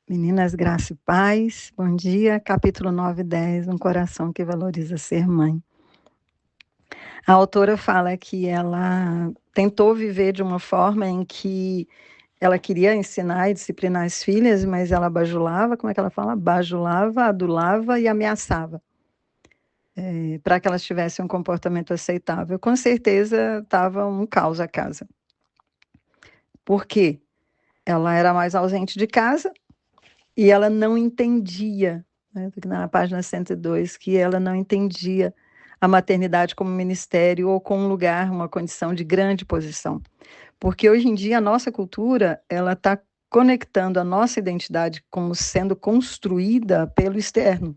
Meninas, graça e paz, bom dia, capítulo 9 e 10, um coração que valoriza ser mãe. A autora fala que ela tentou viver de uma forma em que ela queria ensinar e disciplinar as filhas, mas ela bajulava, como é que ela fala? Bajulava, adulava e ameaçava, para que elas tivessem um comportamento aceitável. Com certeza estava um caos a casa. Por quê? Ela era mais ausente de casa, e ela não entendia, né, na página 102, que ela não entendia a maternidade como ministério ou como um lugar, uma condição de grande posição. Porque hoje em dia a nossa cultura, ela está conectando a nossa identidade como sendo construída pelo externo.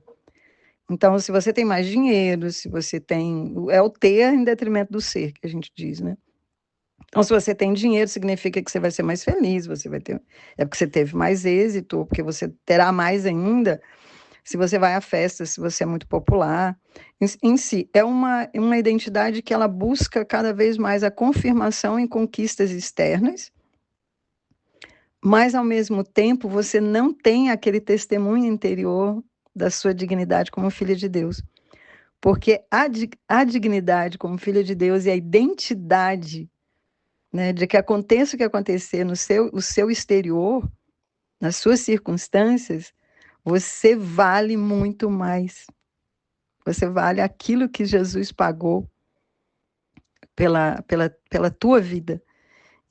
Então, se você tem mais dinheiro, se você tem... É o ter em detrimento do ser, que a gente diz, né? Então, se você tem dinheiro, significa que você vai ser mais feliz, você vai ter. É porque você teve mais êxito, ou porque você terá mais ainda se você vai à festa, se você é muito popular. Em si, é uma identidade que ela busca cada vez mais a confirmação em conquistas externas, mas, ao mesmo tempo, você não tem aquele testemunho interior da sua dignidade como filha de Deus. Porque a dignidade como filha de Deus e a identidade, né, de que aconteça o que acontecer no seu exterior, nas suas circunstâncias, você vale muito mais. Você vale aquilo que Jesus pagou pela tua vida.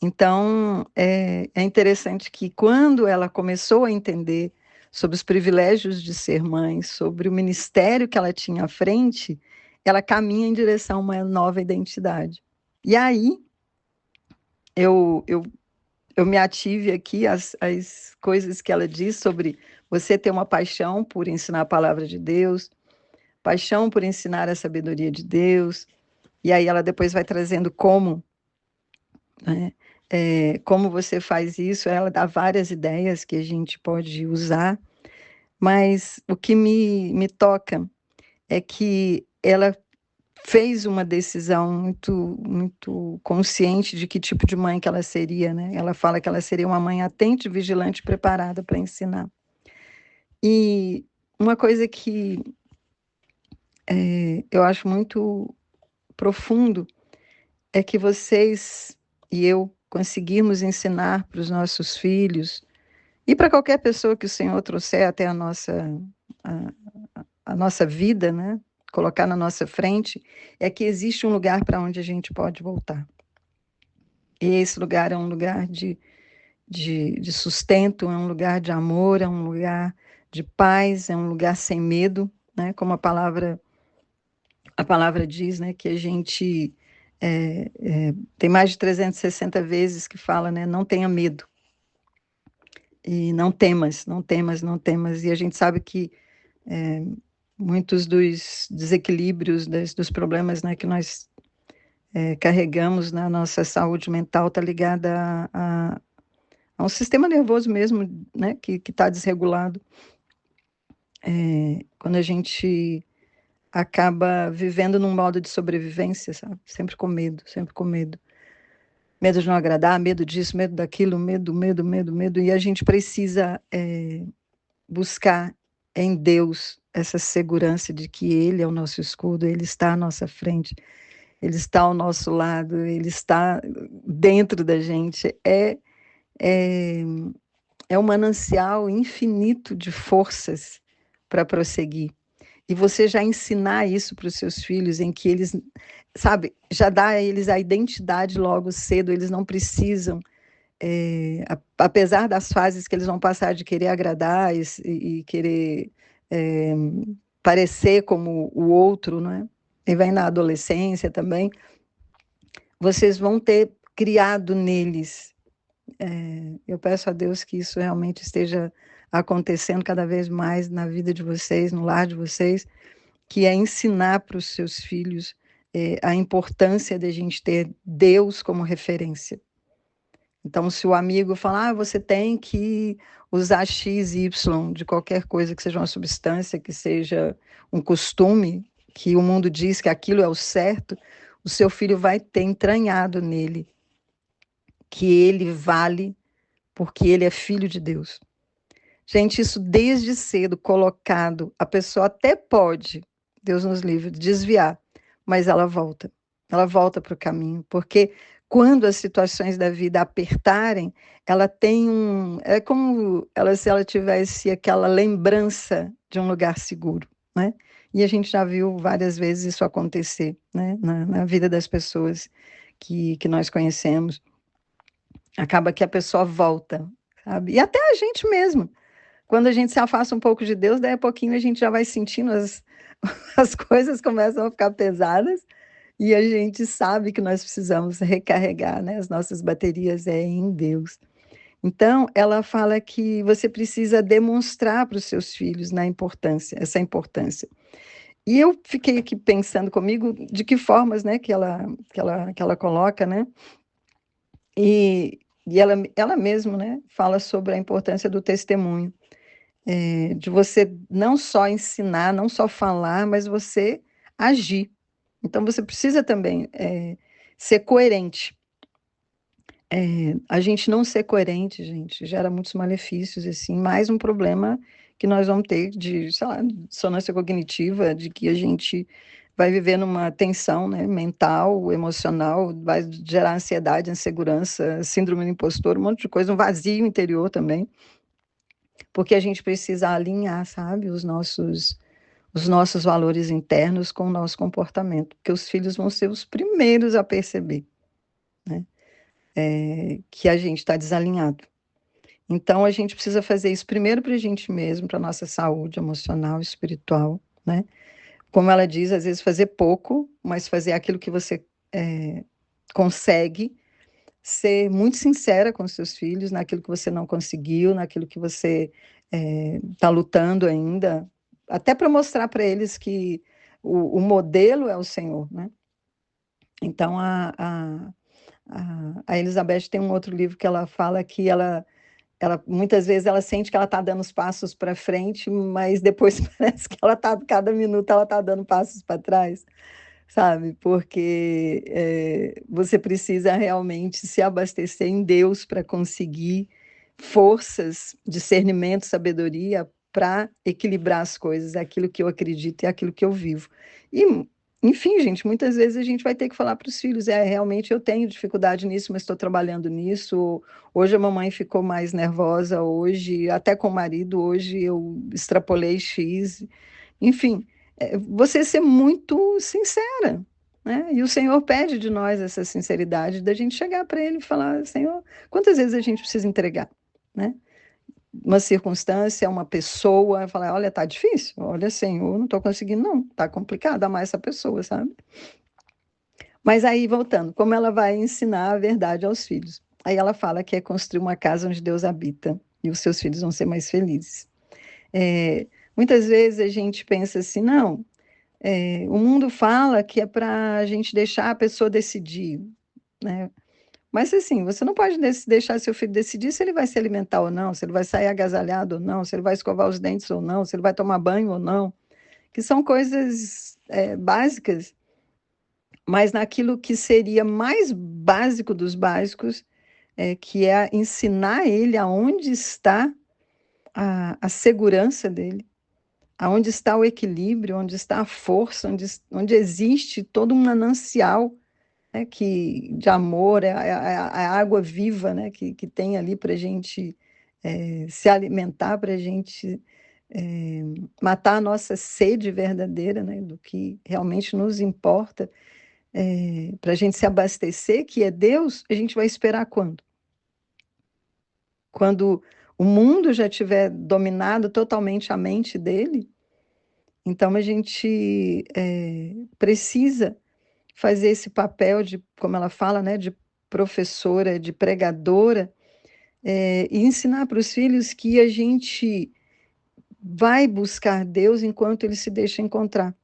Então, é interessante que quando ela começou a entender sobre os privilégios de ser mãe, sobre o ministério que ela tinha à frente, ela caminha em direção a uma nova identidade. E aí, eu eu me ative aqui as coisas que ela diz sobre você ter uma paixão por ensinar a palavra de Deus, paixão por ensinar a sabedoria de Deus, e aí ela depois vai trazendo como, né, como você faz isso, ela dá várias ideias que a gente pode usar, mas o que me toca é que ela fez uma decisão muito consciente de que tipo de mãe que ela seria, né? Ela fala que ela seria uma mãe atenta, vigilante, preparada para ensinar. E uma coisa que eu acho muito profundo é que vocês e eu conseguirmos ensinar para os nossos filhos e para qualquer pessoa que o Senhor trouxer até a, a nossa vida, né? Colocar na nossa frente, é que existe um lugar para onde a gente pode voltar. E esse lugar é um lugar de sustento, é um lugar de amor, é um lugar de paz, é um lugar sem medo, né? Como a palavra diz, né? Que a gente tem mais de 360 vezes que fala, né? Não tenha medo. E não temas, não temas, não temas. E a gente sabe que muitos dos desequilíbrios, dos problemas, né, que nós carregamos na nossa saúde mental está ligada a um sistema nervoso mesmo, né, que está desregulado. Quando a gente acaba vivendo num modo de sobrevivência, sabe? Sempre com medo, sempre com medo. Medo de não agradar, medo disso, medo daquilo, medo, medo, medo, medo. E a gente precisa buscar em Deus essa segurança de que Ele é o nosso escudo, Ele está à nossa frente, Ele está ao nosso lado, Ele está dentro da gente. É, é um manancial infinito de forças para prosseguir. E você já ensinar isso para os seus filhos, em que eles, sabe, já dá a eles a identidade logo cedo, eles não precisam, apesar das fases que eles vão passar de querer agradar e querer é, parecer como o outro, não é? E vem na adolescência também, vocês vão ter criado neles. Eu peço a Deus que isso realmente esteja acontecendo cada vez mais na vida de vocês, no lar de vocês, que é ensinar para os seus filhos a importância de a gente ter Deus como referência. Então, se o amigo falar, você tem que usar X, Y, de qualquer coisa, que seja uma substância, que seja um costume, que o mundo diz que aquilo é o certo, o seu filho vai ter entranhado nele que ele vale porque ele é filho de Deus. Gente, isso desde cedo colocado, a pessoa até pode, Deus nos livre, desviar, mas ela volta para o caminho, porque quando as situações da vida apertarem, ela tem é como ela, se ela tivesse aquela lembrança de um lugar seguro, né? E a gente já viu várias vezes isso acontecer, né? Na vida das pessoas que nós conhecemos. Acaba que a pessoa volta, sabe? E até a gente mesmo. Quando a gente se afasta um pouco de Deus, daí a pouquinho a gente já vai sentindo as coisas começam a ficar pesadas e a gente sabe que nós precisamos recarregar, né, as nossas baterias em Deus. Então, ela fala que você precisa demonstrar para os seus filhos essa importância. E eu fiquei aqui pensando comigo de que formas, né, que ela coloca, né, e ela mesma, né, fala sobre a importância do testemunho. De você não só ensinar, não só falar, mas você agir. Então, você precisa também ser coerente. A gente não ser coerente, gente, gera muitos malefícios, assim, mais um problema que nós vamos ter de, sei lá, dissonância cognitiva, de que a gente vai viver numa tensão, né, mental, emocional, vai gerar ansiedade, insegurança, síndrome do impostor, um monte de coisa, um vazio interior também, porque a gente precisa alinhar, sabe, os nossos valores internos com o nosso comportamento, porque os filhos vão ser os primeiros a perceber, né, que a gente está desalinhado. Então, a gente precisa fazer isso primeiro para a gente mesmo, para a nossa saúde emocional, espiritual, né? Como ela diz, às vezes fazer pouco, mas fazer aquilo que você consegue, ser muito sincera com os seus filhos, naquilo que você não conseguiu, naquilo que você está lutando ainda, até para mostrar para eles que o modelo é o Senhor, né? Então, a Elizabeth tem um outro livro que ela fala que ela muitas vezes ela sente que ela está dando os passos para frente, mas depois parece que cada minuto ela está dando passos para trás, sabe? Porque você precisa realmente se abastecer em Deus para conseguir forças, discernimento, sabedoria para equilibrar as coisas, aquilo que eu acredito e aquilo que eu vivo. E, enfim, gente, muitas vezes a gente vai ter que falar para os filhos, realmente eu tenho dificuldade nisso, mas estou trabalhando nisso. Hoje a mamãe ficou mais nervosa, hoje, até com o marido, hoje eu extrapolei X. Enfim, você ser muito sincera, né? E o Senhor pede de nós essa sinceridade, da gente chegar para Ele e falar, Senhor, quantas vezes a gente precisa entregar, né? Uma circunstância, uma pessoa, falar, olha, tá difícil, olha, Senhor, não estou conseguindo, não, tá complicado amar essa pessoa, sabe? Mas aí, voltando, como ela vai ensinar a verdade aos filhos? Aí ela fala que é construir uma casa onde Deus habita e os seus filhos vão ser mais felizes. Muitas vezes a gente pensa assim, não, o mundo fala que é para a gente deixar a pessoa decidir, né? Mas assim, você não pode deixar seu filho decidir se ele vai se alimentar ou não, se ele vai sair agasalhado ou não, se ele vai escovar os dentes ou não, se ele vai tomar banho ou não, que são coisas básicas, mas naquilo que seria mais básico dos básicos, que é ensinar ele aonde está a segurança dele, aonde está o equilíbrio, onde está a força, onde existe todo um manancial, né, de amor, a água viva, né, que tem ali para a gente se alimentar, para a gente matar a nossa sede verdadeira, né, do que realmente nos importa, para a gente se abastecer, que é Deus. A gente vai esperar quando? Quando o mundo já tiver dominado totalmente a mente dele? Então a gente precisa fazer esse papel de, como ela fala, né, de professora, de pregadora, e ensinar para os filhos que a gente vai buscar Deus enquanto ele se deixa encontrar.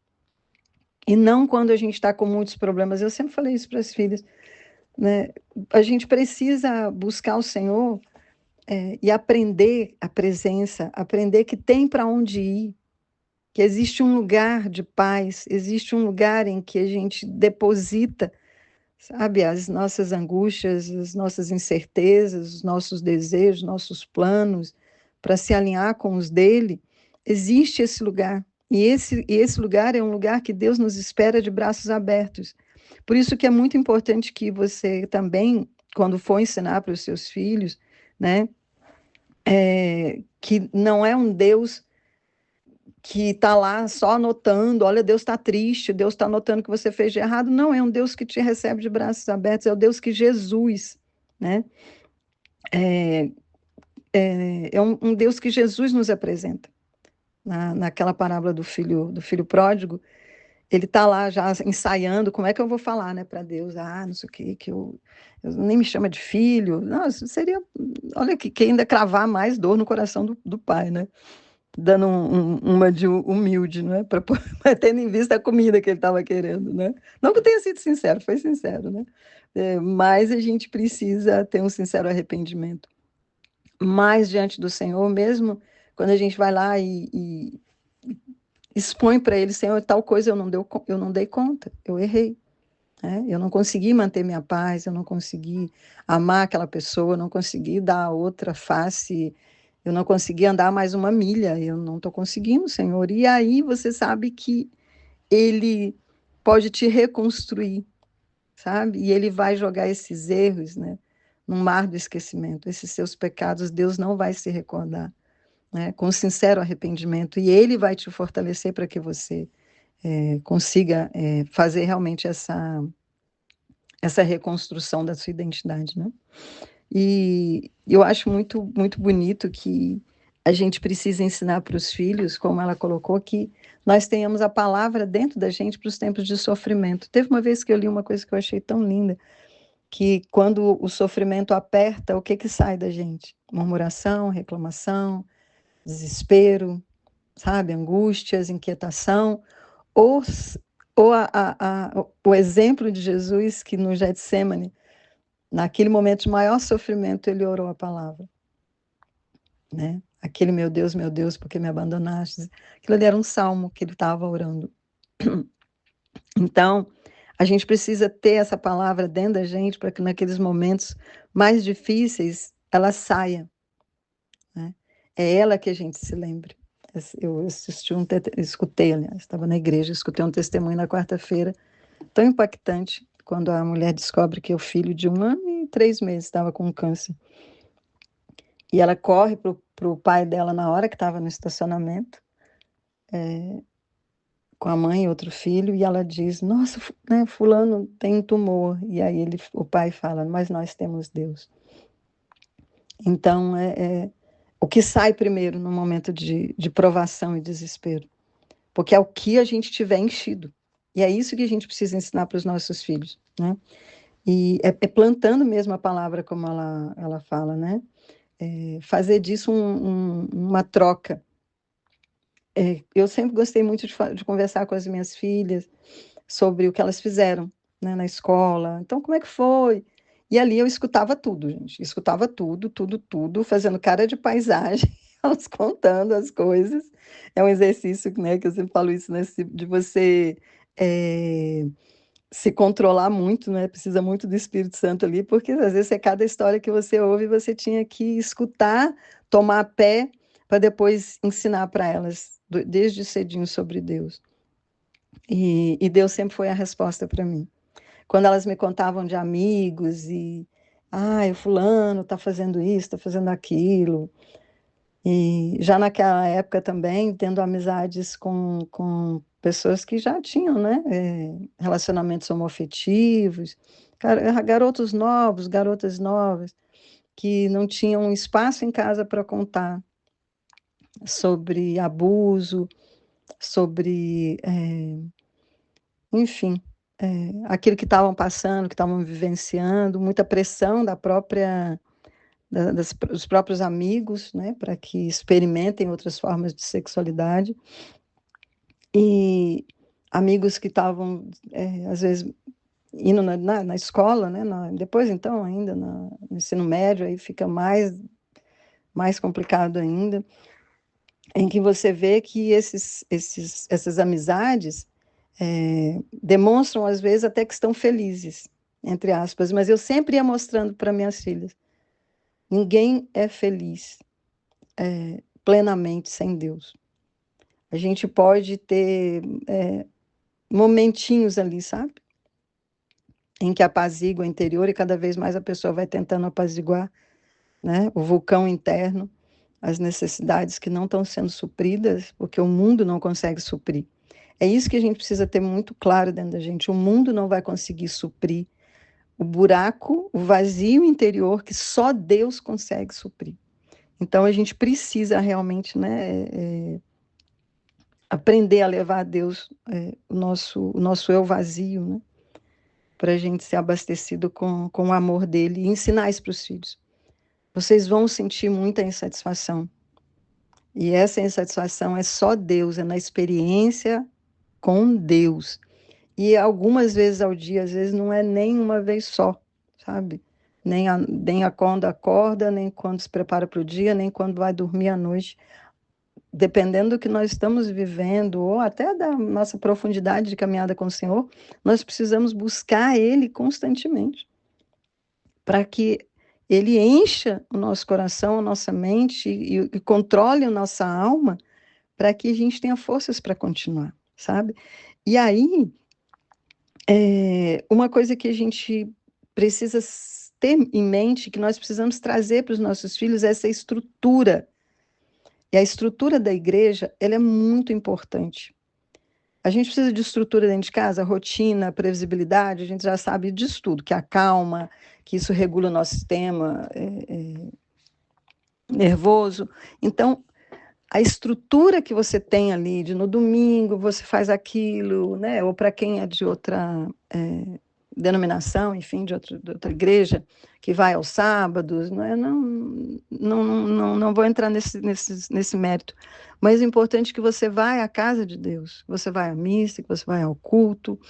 E não quando a gente está com muitos problemas. Eu sempre falei isso para as filhas, né? A gente precisa buscar o Senhor e aprender a presença, aprender que tem para onde ir, que existe um lugar de paz, existe um lugar em que a gente deposita, sabe, as nossas angústias, as nossas incertezas, os nossos desejos, nossos planos, para se alinhar com os dele, existe esse lugar. E esse lugar é um lugar que Deus nos espera de braços abertos. Por isso que é muito importante que você também, quando for ensinar para os seus filhos, né, que não é um Deus que está lá só anotando, olha, Deus está triste, Deus está anotando que você fez de errado. Não, é um Deus que te recebe de braços abertos, é o Deus que Jesus, né? É um Deus que Jesus nos apresenta. Naquela parábola do filho pródigo, ele está lá já ensaiando, como é que eu vou falar, né, para Deus? Não sei o que eu nem me chama de filho. Não, isso seria, olha, que ainda cravar mais dor no coração do pai, né? Dando uma de humilde, né? Tendo em vista a comida que ele estava querendo, né? Não que eu tenha sido sincero, foi sincero, né? Mas a gente precisa ter um sincero arrependimento. Mais diante do Senhor, mesmo quando a gente vai lá e expõe para ele, Senhor, tal coisa eu não dei conta, eu errei. Eu não consegui manter minha paz, eu não consegui amar aquela pessoa, eu não consegui dar outra face, eu não consegui andar mais uma milha, eu não estou conseguindo, Senhor. E aí você sabe que ele pode te reconstruir, sabe? E ele vai jogar esses erros, né, no mar do esquecimento. Esses seus pecados, Deus não vai se recordar, né, com sincero arrependimento. E ele vai te fortalecer para que você consiga fazer realmente essa reconstrução da sua identidade, né? E eu acho muito, muito bonito que a gente precisa ensinar para os filhos, como ela colocou, que nós tenhamos a palavra dentro da gente para os tempos de sofrimento. Teve uma vez que eu li uma coisa que eu achei tão linda, que quando o sofrimento aperta, o que que sai da gente? Murmuração, reclamação, desespero, sabe? Angústias, inquietação, ou, ou o exemplo de Jesus que no Getsemane, naquele momento de maior sofrimento, ele orou a palavra, né? Aquele meu Deus, por que me abandonaste? Aquilo ali era um salmo que ele estava orando. Então, a gente precisa ter essa palavra dentro da gente para que naqueles momentos mais difíceis ela saia, né? É ela que a gente se lembre. Eu assisti escutei, aliás, estava na igreja, escutei um testemunho na quarta-feira, tão impactante, quando a mulher descobre que o filho de 1 ano e 3 meses estava com câncer. E ela corre para o pai dela na hora que estava no estacionamento, com a mãe e outro filho, e ela diz, nossa, né, fulano tem um tumor. E aí o pai fala, mas nós temos Deus. Então, o que sai primeiro no momento de provação e desespero? Porque é o que a gente tiver enchido. E é isso que a gente precisa ensinar para os nossos filhos, né? E é plantando mesmo a palavra, como ela fala, né? Fazer disso uma troca. Eu sempre gostei muito de conversar com as minhas filhas sobre o que elas fizeram, né, na escola. Então, como é que foi? E ali eu escutava tudo, gente. Escutava tudo, tudo, tudo, fazendo cara de paisagem, elas contando as coisas. É um exercício, né, que eu sempre falo isso, né, de você se controlar muito, né? Precisa muito do Espírito Santo ali, porque às vezes é cada história que você ouve, você tinha que escutar, tomar pé, para depois ensinar para elas, desde cedinho, sobre Deus. E Deus sempre foi a resposta para mim. Quando elas me contavam de amigos o fulano está fazendo isso, está fazendo aquilo. E já naquela época também, tendo amizades com pessoas que já tinham, né, relacionamentos homoafetivos, garotos novos, garotas novas, que não tinham espaço em casa para contar sobre abuso, sobre, enfim, aquilo que estavam passando, que estavam vivenciando, muita pressão dos próprios amigos, né, para que experimentem outras formas de sexualidade, e amigos que estavam, às vezes, indo na escola, né, depois, então, ainda no ensino médio, aí fica mais complicado ainda, em que você vê que essas amizades demonstram, às vezes, até que estão felizes, entre aspas, mas eu sempre ia mostrando para minhas filhas, ninguém é feliz. plenamente sem Deus. A gente pode ter momentinhos ali, sabe? Em que apazigua o interior e cada vez mais a pessoa vai tentando apaziguar, né, o vulcão interno, as necessidades que não estão sendo supridas, porque o mundo não consegue suprir. É isso que a gente precisa ter muito claro dentro da gente. O mundo não vai conseguir suprir o buraco, o vazio interior que só Deus consegue suprir. Então a gente precisa realmente, né, aprender a levar a Deus o nosso eu vazio, né, para a gente ser abastecido com o amor dele e ensinar isso para os filhos. Vocês vão sentir muita insatisfação. E essa insatisfação é só Deus, é na experiência com Deus. E algumas vezes ao dia, às vezes não é nem uma vez só, sabe? Nem quando acorda, nem quando se prepara para o dia, nem quando vai dormir à noite. Dependendo do que nós estamos vivendo, ou até da nossa profundidade de caminhada com o Senhor, nós precisamos buscar Ele constantemente, para que Ele encha o nosso coração, a nossa mente e controle a nossa alma, para que a gente tenha forças para continuar, sabe? E aí, uma coisa que a gente precisa ter em mente, que nós precisamos trazer para os nossos filhos, é essa estrutura. E a estrutura da igreja, ela é muito importante. A gente precisa de estrutura dentro de casa, rotina, previsibilidade, a gente já sabe disso tudo, que acalma, que isso regula o nosso sistema nervoso. Então, a estrutura que você tem ali, de no domingo você faz aquilo, né? Ou para quem é de outra denominação, enfim, de outra igreja, que vai aos sábados, não vou entrar nesse mérito. Mas o importante é que você vai à casa de Deus, que você vai à missa, que você vai ao culto,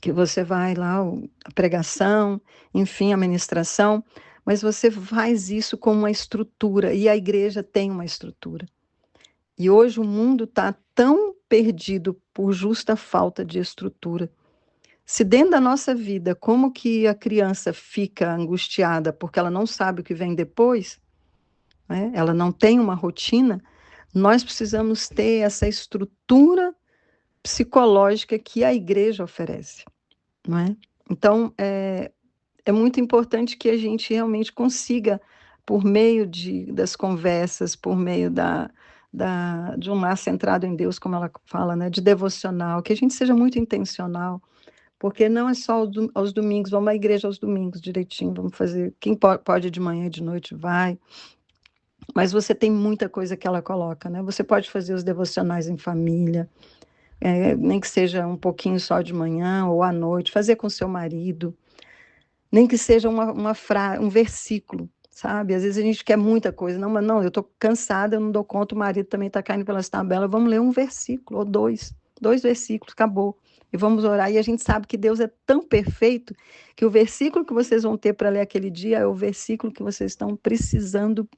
que você vai lá, a pregação, enfim, a ministração, mas você faz isso com uma estrutura, e a igreja tem uma estrutura. E hoje o mundo está tão perdido por justa falta de estrutura. Se dentro da nossa vida, como que a criança fica angustiada porque ela não sabe o que vem depois, né? Ela não tem uma rotina, nós precisamos ter essa estrutura psicológica que a igreja oferece, não é? Então, é muito importante que a gente realmente consiga, por meio das conversas, por meio de um lar centrado em Deus, como ela fala, né, de devocional, que a gente seja muito intencional, porque não é só aos domingos, vamos à igreja aos domingos direitinho, vamos fazer, quem pode de manhã e de noite vai, mas você tem muita coisa que ela coloca, né? Você pode fazer os devocionais em família, nem que seja um pouquinho só de manhã ou à noite, fazer com seu marido, nem que seja um versículo, sabe? Às vezes a gente quer muita coisa, não, mas não, eu estou cansada, eu não dou conta, o marido também está caindo pelas tabelas, vamos ler um versículo, ou dois versículos, acabou. E vamos orar, e a gente sabe que Deus é tão perfeito, que o versículo que vocês vão ter para ler aquele dia é o versículo que vocês estão precisando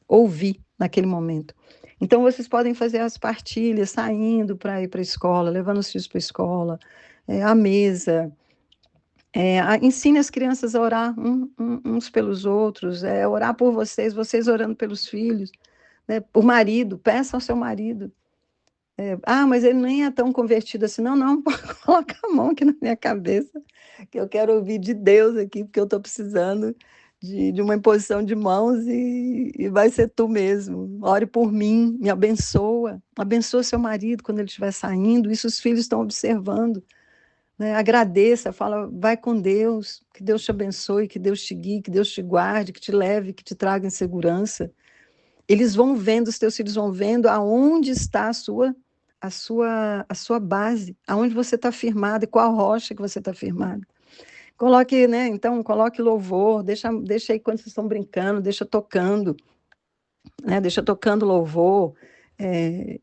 ouvir naquele momento. Então, vocês podem fazer as partilhas, saindo para ir para a escola, levando os filhos para a escola, à mesa, ensine as crianças a orar uns pelos outros, orar por vocês orando pelos filhos, né? Por marido, peça ao seu marido. Mas ele nem é tão convertido assim. Não, coloca a mão aqui na minha cabeça, que eu quero ouvir de Deus aqui, porque eu estou precisando de uma imposição de mãos e vai ser tu mesmo. Ore por mim, me abençoa seu marido quando ele estiver saindo, isso os filhos estão observando. Né? Agradeça, fala, vai com Deus, que Deus te abençoe, que Deus te guie, que Deus te guarde, que te leve, que te traga em segurança. Eles vão vendo, os teus filhos vão vendo aonde está a sua base, aonde você está firmado e qual rocha que você está firmado. Coloque, né? Então, coloque louvor, deixa aí quando vocês estão brincando, deixa tocando, né? Deixa tocando louvor,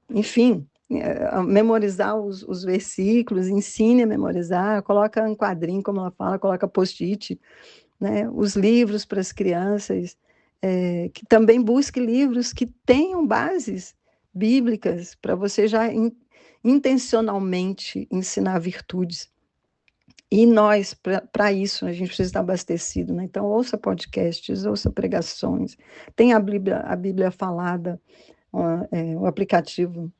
enfim, memorizar os versículos, ensine a memorizar, coloca um quadrinho, como ela fala, coloca post-it, né? Os livros para as crianças, que também busque livros que tenham bases bíblicas para você já intencionalmente ensinar virtudes. E nós, para isso, a gente precisa estar abastecido, né? Então, ouça podcasts, ouça pregações, tem a Bíblia falada, o aplicativo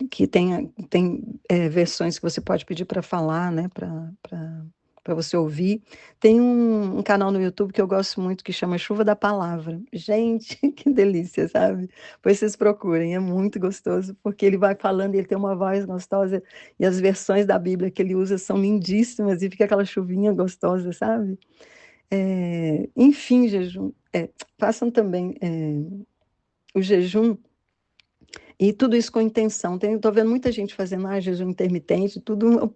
que tem versões que você pode pedir para falar, né? Para você ouvir. Tem um canal no YouTube que eu gosto muito que chama Chuva da Palavra. Gente, que delícia, sabe? Pois vocês procurem, é muito gostoso, porque ele vai falando, ele tem uma voz gostosa, e as versões da Bíblia que ele usa são lindíssimas, e fica aquela chuvinha gostosa, sabe? Enfim, jejum. Façam também o jejum, e tudo isso com intenção. Estou vendo muita gente fazendo jejum intermitente, tudo.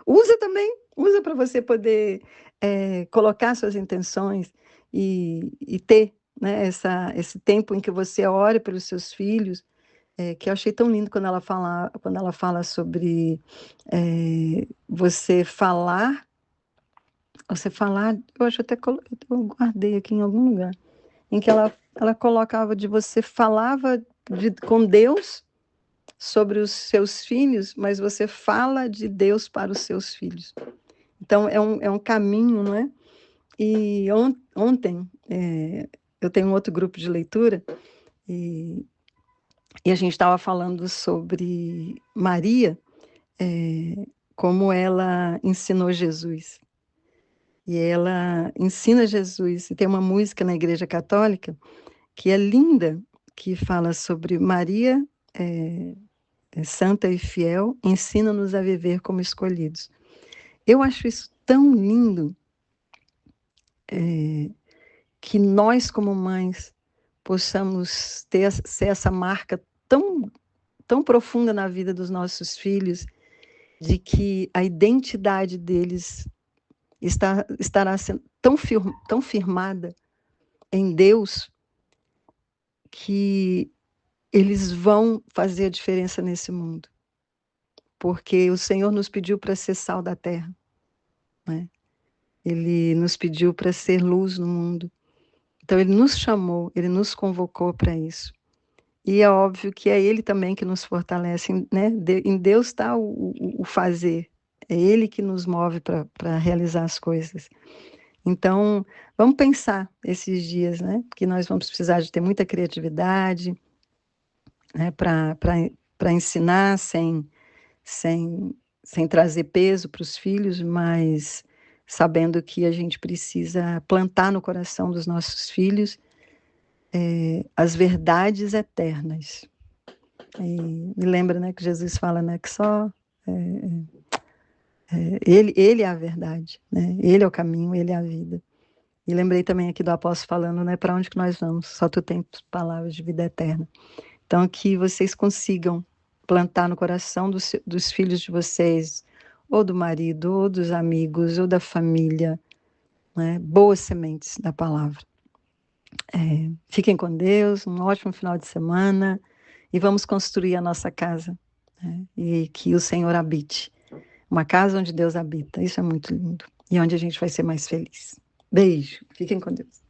Usa também, usa para você poder colocar suas intenções e ter, né, esse tempo em que você ore pelos seus filhos, que eu achei tão lindo quando ela fala sobre você falar, eu acho até eu guardei aqui em algum lugar, em que ela colocava de você falava com Deus sobre os seus filhos, mas você fala de Deus para os seus filhos. Então, é um caminho, não é? E ontem, eu tenho um outro grupo de leitura, e a gente estava falando sobre Maria, como ela ensinou Jesus. E ela ensina Jesus. E tem uma música na Igreja Católica que é linda, que fala sobre Maria, santa e fiel, ensina-nos a viver como escolhidos. Eu acho isso tão lindo, que nós, como mães, possamos ser essa marca tão profunda na vida dos nossos filhos, de que a identidade deles estará sendo tão firmada em Deus, que eles vão fazer a diferença nesse mundo. Porque o Senhor nos pediu para ser sal da terra, né? Ele nos pediu para ser luz no mundo. Então, ele nos chamou, ele nos convocou para isso. E é óbvio que é ele também que nos fortalece, né? Em Deus está o fazer. É ele que nos move para realizar as coisas. Então, vamos pensar esses dias, né? Que nós vamos precisar de ter muita criatividade, né? Para ensinar sem trazer peso para os filhos, mas sabendo que a gente precisa plantar no coração dos nossos filhos as verdades eternas. E me lembra, né, que Jesus fala, né, que só ele é a verdade, né? Ele é o caminho, ele é a vida. E lembrei também aqui do apóstolo falando, né, para onde que nós vamos? Só tu tens palavras de vida eterna. Então, que vocês consigam plantar no coração dos filhos de vocês, ou do marido, ou dos amigos, ou da família, né, boas sementes da palavra. Fiquem com Deus, um ótimo final de semana, e vamos construir a nossa casa, né, e que o Senhor habite. Uma casa onde Deus habita, isso é muito lindo, e onde a gente vai ser mais feliz. Beijo, fiquem com Deus.